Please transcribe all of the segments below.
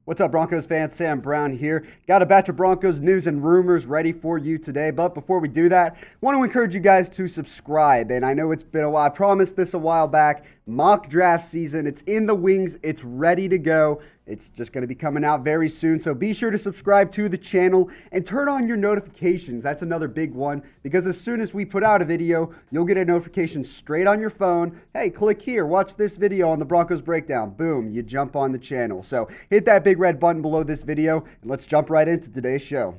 What's up, Broncos fans? Sam Brown here. Got a batch of Broncos news and rumors ready for you today. But before we do that, I want to encourage you guys to subscribe. And I know it's been a while. I promised this a while back. Mock draft season. It's in the wings. It's ready to go. It's just going to be coming out very soon. So be sure to subscribe to the channel and turn on your notifications. That's another big one, because as soon as we put out a video, you'll get a notification straight on your phone. Hey, click here. Watch this video on the Broncos Breakdown. Boom, you jump on the channel. So hit that big red button below this video and let's jump right into today's show.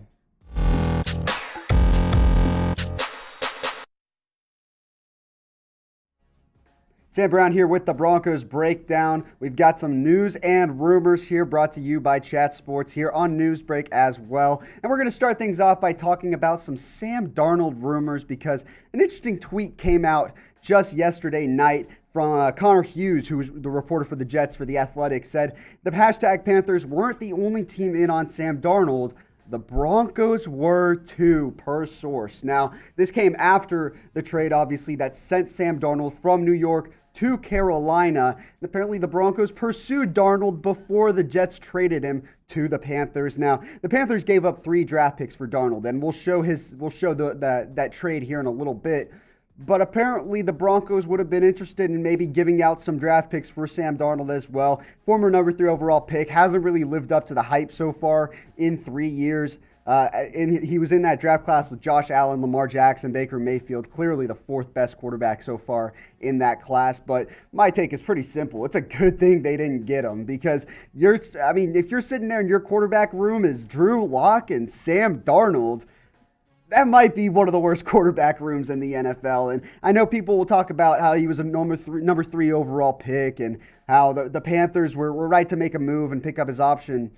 Sam Brown here with the Broncos Breakdown. We've got some news and rumors here brought to you by Chat Sports here on Newsbreak as well. And we're going to start things off by talking about some Sam Darnold rumors, because an interesting tweet came out just yesterday night from Connor Hughes, who was the reporter for the Jets for The Athletic, said the hashtag Panthers weren't the only team in on Sam Darnold. The Broncos were too, per source. Now, this came after the trade, obviously, that sent Sam Darnold from New York to Carolina. And apparently the Broncos pursued Darnold before the Jets traded him to the Panthers. Now, the Panthers gave up 3 draft picks for Darnold, and we'll show that trade here in a little bit. But apparently the Broncos would have been interested in maybe giving out some draft picks for Sam Darnold as well. Former number 3 overall pick, hasn't really lived up to the hype so far in 3 years. And he was in that draft class with Josh Allen, Lamar Jackson, Baker Mayfield, clearly the 4th best quarterback so far in that class. But my take is pretty simple. It's a good thing they didn't get him, because if you're sitting there in your quarterback room is Drew Lock and Sam Darnold, that might be one of the worst quarterback rooms in the NFL. And I know people will talk about how he was a number 3 overall pick and how the Panthers were right to make a move and pick up his option.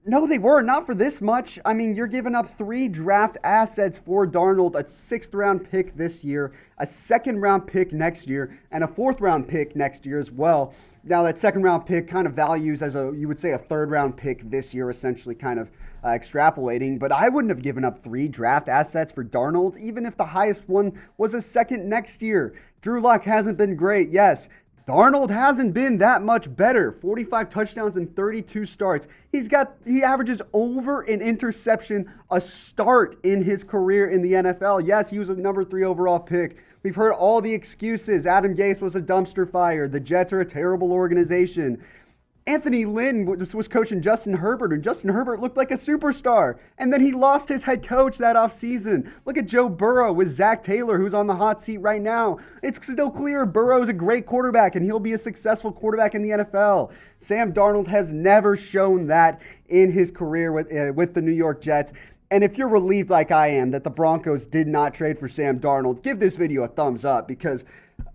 No, they were. Not for this much. I mean, you're giving up 3 draft assets for Darnold, a 6th-round pick this year, a 2nd-round pick next year, and a 4th-round pick next year as well. Now, that 2nd-round pick kind of values as you would say, a 3rd-round pick this year, essentially kind of extrapolating. But I wouldn't have given up 3 draft assets for Darnold, even if the highest one was a 2nd next year. Drew Lock hasn't been great, yes. Darnold hasn't been that much better. 45 touchdowns and 32 starts. He averages over an interception a start in his career in the NFL. Yes, he was a number 3 overall pick. We've heard all the excuses. Adam Gase was a dumpster fire. The Jets are a terrible organization. Anthony Lynn was coaching Justin Herbert, and Justin Herbert looked like a superstar. And then he lost his head coach that offseason. Look at Joe Burrow with Zach Taylor, who's on the hot seat right now. It's still clear Burrow is a great quarterback, and he'll be a successful quarterback in the NFL. Sam Darnold has never shown that in his career with the New York Jets. And if you're relieved like I am that the Broncos did not trade for Sam Darnold, give this video a thumbs up, because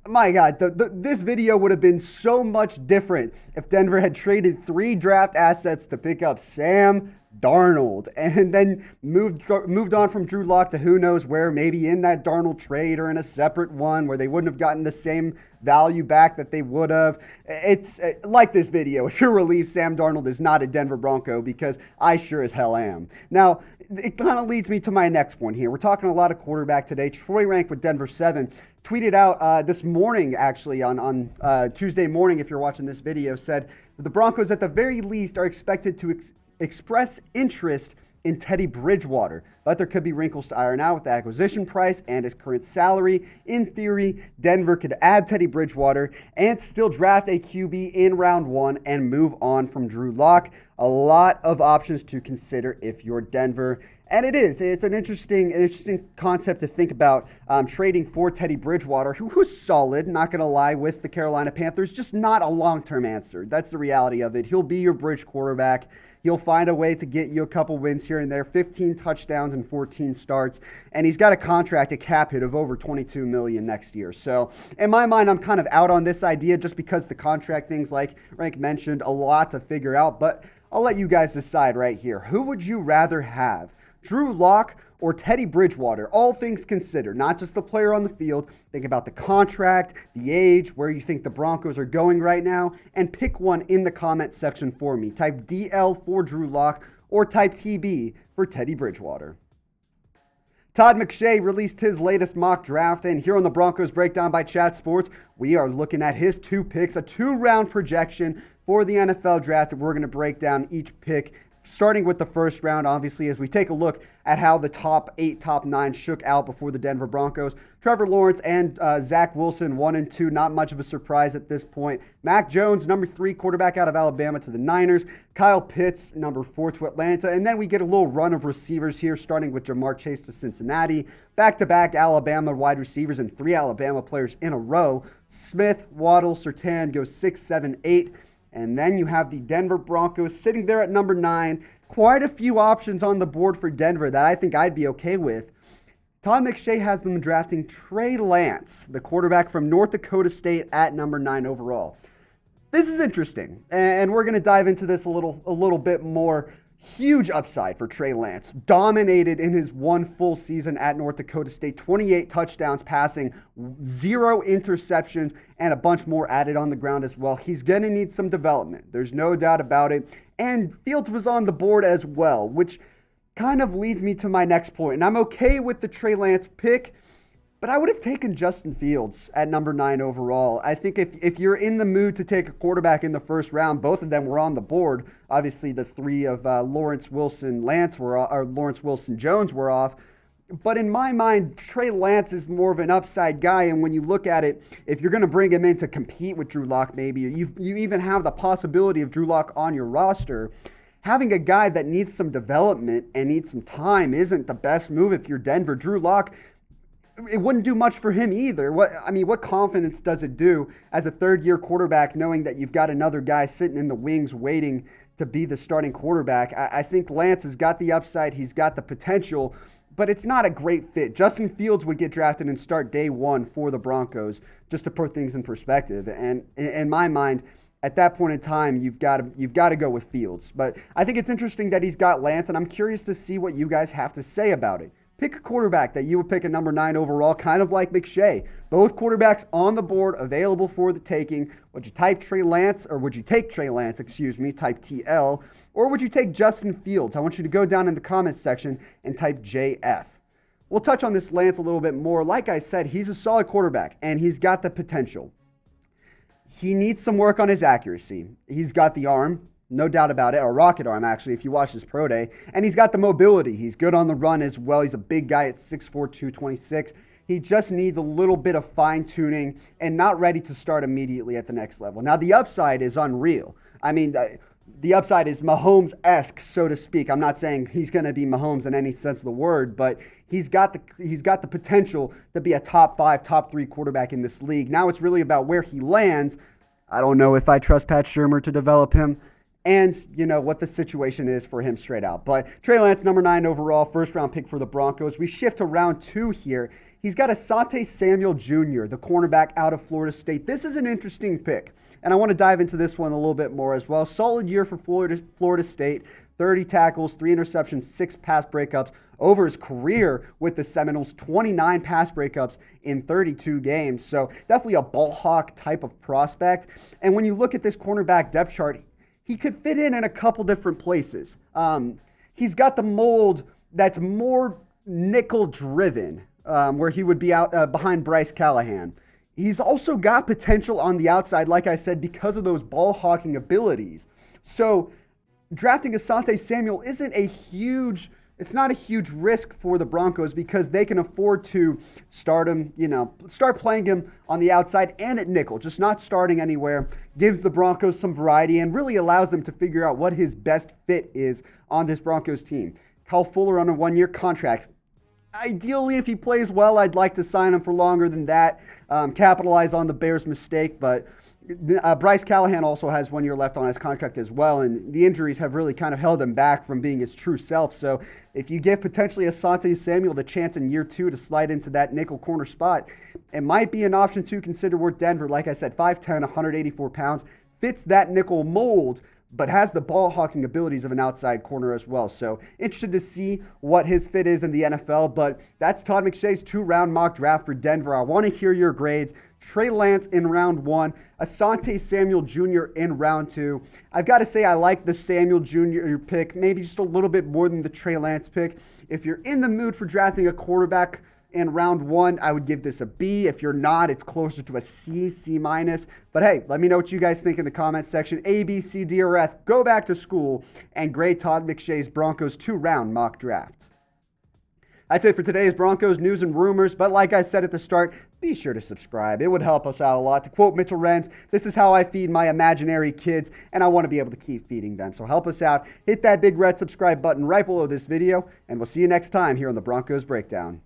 my God, this video would have been so much different if Denver had traded 3 draft assets to pick up Sam Darnold and then moved on from Drew Lock to who knows where, maybe in that Darnold trade or in a separate one where they wouldn't have gotten the same value back that they would have. It's like this video, if you're relieved Sam Darnold is not a Denver Bronco, because I sure as hell am. Now, it kind of leads me to my next point here. We're talking a lot of quarterback today. Troy Rank with Denver 7 tweeted out this morning, actually on Tuesday morning, if you're watching this video, said that the Broncos at the very least are expected to express interest in Teddy Bridgewater, but there could be wrinkles to iron out with the acquisition price and his current salary. In theory, Denver could add Teddy Bridgewater and still draft a QB in round 1 and move on from Drew Lock. A lot of options to consider if you're Denver. And it's an interesting concept to think about, trading for Teddy Bridgewater, who was solid, not going to lie, with the Carolina Panthers, just not a long-term answer. That's the reality of it. He'll be your bridge quarterback. He'll find a way to get you a couple wins here and there, 15 touchdowns and 14 starts, and he's got a contract, a cap hit of over $22 million next year. So in my mind, I'm kind of out on this idea just because the contract things, like Rank mentioned, a lot to figure out, but I'll let you guys decide right here. Who would you rather have? Drew Lock or Teddy Bridgewater? All things considered, not just the player on the field. Think about the contract, the age, where you think the Broncos are going right now, and pick one in the comment section for me. Type DL for Drew Lock or type TB for Teddy Bridgewater. Todd McShay released his latest mock draft, and here on the Broncos Breakdown by Chat Sports, we are looking at his 2 picks, a 2-round projection for the NFL draft. We're going to break down each pick, starting with the first round, obviously, as we take a look at how the top 8, top 9 shook out before the Denver Broncos. Trevor Lawrence and Zach Wilson, 1 and 2, not much of a surprise at this point. Mac Jones, number 3 quarterback out of Alabama to the Niners. Kyle Pitts, number 4 to Atlanta. And then we get a little run of receivers here, starting with Jamar Chase to Cincinnati. Back-to-back Alabama wide receivers and 3 Alabama players in a row. Smith, Waddle, Surtain goes 6, 7, 8. And then you have the Denver Broncos sitting there at number 9. Quite a few options on the board for Denver that I think I'd be okay with. Todd McShay has them drafting Trey Lance, the quarterback from North Dakota State, at number 9 overall. This is interesting, and we're going to dive into this a little bit more. Huge upside for Trey Lance. Dominated in his 1 full season at North Dakota State. 28 touchdowns passing, 0 interceptions, and a bunch more added on the ground as well. He's going to need some development. There's no doubt about it. And Fields was on the board as well, which kind of leads me to my next point. And I'm okay with the Trey Lance pick, but I would have taken Justin Fields at number 9 overall. I think if you're in the mood to take a quarterback in the first round, both of them were on the board. Obviously, the 3 of Lawrence Wilson Jones were off. But in my mind, Trey Lance is more of an upside guy. And when you look at it, if you're going to bring him in to compete with Drew Lock, maybe you even have the possibility of Drew Lock on your roster. Having a guy that needs some development and needs some time isn't the best move if you're Denver. Drew Lock, it wouldn't do much for him either. What confidence does it do as a third-year quarterback knowing that you've got another guy sitting in the wings waiting to be the starting quarterback? I think Lance has got the upside. He's got the potential, but it's not a great fit. Justin Fields would get drafted and start day 1 for the Broncos, just to put things in perspective. And in my mind, at that point in time, you've got to go with Fields. But I think it's interesting that he's got Lance, and I'm curious to see what you guys have to say about it. Pick a quarterback that you would pick at number 9 overall, kind of like McShay. Both quarterbacks on the board, available for the taking. Would you type Trey Lance, or would you take Trey Lance, type TL, or would you take Justin Fields? I want you to go down in the comments section and type JF. We'll touch on this Lance a little bit more. Like I said, he's a solid quarterback, and he's got the potential. He needs some work on his accuracy. He's got the arm, no doubt about it, a rocket arm, actually, if you watch his pro day. And he's got the mobility. He's good on the run as well. He's a big guy at 6'4", 226. He just needs a little bit of fine-tuning and not ready to start immediately at the next level. Now, the upside is unreal. I mean, the upside is Mahomes-esque, so to speak. I'm not saying he's going to be Mahomes in any sense of the word, but he's got the potential to be a top 5, top 3 quarterback in this league. Now it's really about where he lands. I don't know if I trust Pat Shurmur to develop him, and what the situation is for him straight out. But Trey Lance, number 9 overall, first-round pick for the Broncos. We shift to round 2 here. He's got Asante Samuel Jr., the cornerback out of Florida State. This is an interesting pick, and I want to dive into this one a little bit more as well. Solid year for Florida State, 30 tackles, 3 interceptions, 6 pass breakups. Over his career with the Seminoles, 29 pass breakups in 32 games. So definitely a ball hawk type of prospect. And when you look at this cornerback depth chart, he could fit in a couple different places. He's got the mold that's more nickel-driven, where he would be out behind Bryce Callahan. He's also got potential on the outside, like I said, because of those ball-hawking abilities. So drafting Asante Samuel it's not a huge risk for the Broncos because they can afford to start playing him on the outside and at nickel, just not starting anywhere. Gives the Broncos some variety and really allows them to figure out what his best fit is on this Broncos team. Kyle Fuller on a 1-year contract. Ideally, if he plays well, I'd like to sign him for longer than that, capitalize on the Bears' mistake, but Bryce Callahan also has 1 year left on his contract as well, and the injuries have really kind of held him back from being his true self. So if you give potentially Asante Samuel the chance in year 2 to slide into that nickel corner spot, it might be an option to consider where Denver, like I said, 5'10", 184 pounds, fits that nickel mold, but has the ball hawking abilities of an outside corner as well. So interested to see what his fit is in the NFL, but that's Todd McShay's 2-round mock draft for Denver. I want to hear your grades. Trey Lance in round 1, Asante Samuel Jr. in round 2. I've got to say I like the Samuel Jr. pick, maybe just a little bit more than the Trey Lance pick. If you're in the mood for drafting a quarterback in round 1, I would give this a B. If you're not, it's closer to a C, C minus. But hey, let me know what you guys think in the comment section. A, B, C, D, or F. Go back to school and grade Todd McShay's Broncos 2-round mock draft. That's it for today's Broncos news and rumors, but like I said at the start, be sure to subscribe. It would help us out a lot. To quote Mitchell Renz, this is how I feed my imaginary kids, and I want to be able to keep feeding them. So help us out. Hit that big red subscribe button right below this video, and we'll see you next time here on the Broncos Breakdown.